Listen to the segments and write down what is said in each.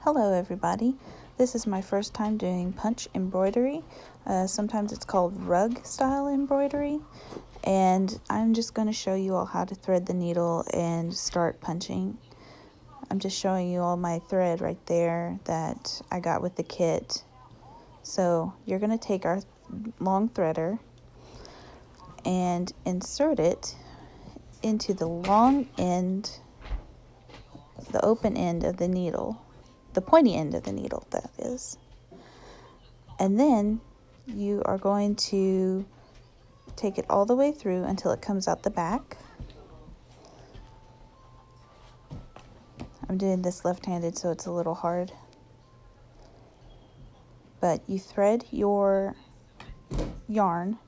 Hello everybody, this is my first time doing punch embroidery. Sometimes it's called rug style embroidery, and I'm just going to show you all how to thread the needle and start punching. I'm just showing you all my thread right there that I got with the kit. So you're going to take our long threader and insert it into the long end, the open end of the needle. The pointy end of the needle, that is. And then you are going to take it all the way through until it comes out the back. I'm doing this left-handed, so it's a little hard. But you thread your yarn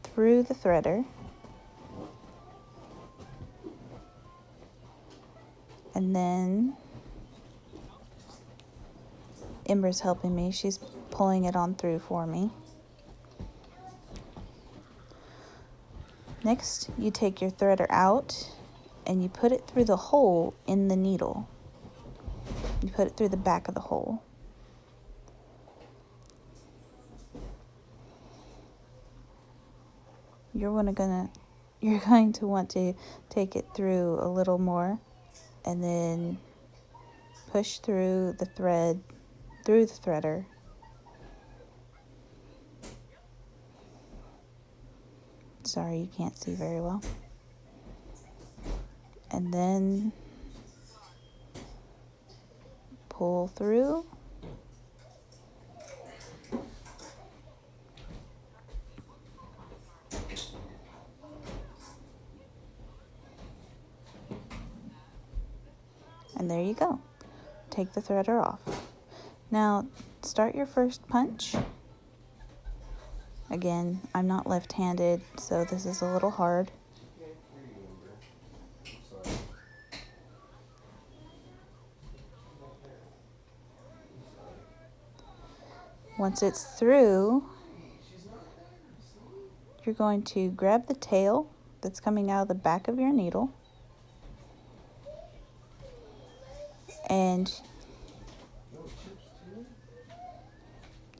through the threader, and then Ember's helping me. She's pulling it on through for me. Next, you take your threader out and you put it through the hole in the needle. You put it through the back of the hole. You're going to want to take it through a little more and then push through the thread through the threader. Sorry, you can't see very well. And then pull through. And there you go. Take the threader off. Now, start your first punch. Again, I'm not left-handed, so this is a little hard. Once it's through, you're going to grab the tail that's coming out of the back of your needle, and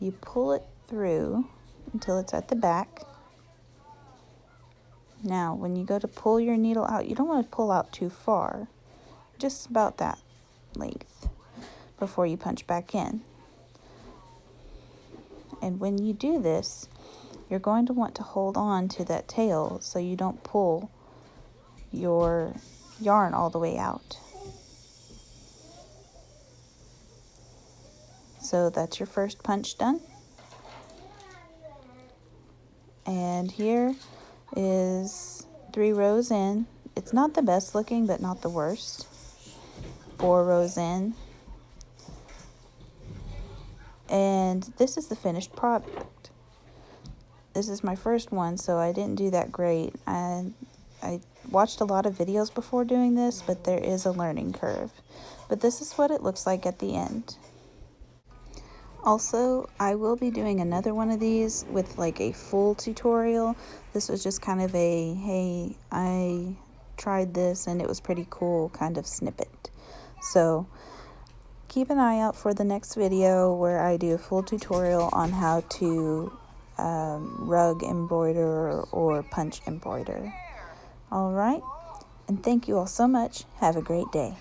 you pull it through until it's at the back. Now, when you go to pull your needle out, you don't want to pull out too far, just about that length before you punch back in. And when you do this, you're going to want to hold on to that tail so you don't pull your yarn all the way out. So that's your first punch done. And here is 3 rows in. It's not the best looking, but not the worst. 4 rows in. And this is the finished product. This is my first one, so I didn't do that great. I watched a lot of videos before doing this, but there is a learning curve. But this is what it looks like at the end. Also, I will be doing another one of these with like a full tutorial. This was just kind of a, hey, I tried this and it was pretty cool kind of snippet. So keep an eye out for the next video where I do a full tutorial on how to rug embroider or punch embroider. All right, and thank you all so much. Have a great day.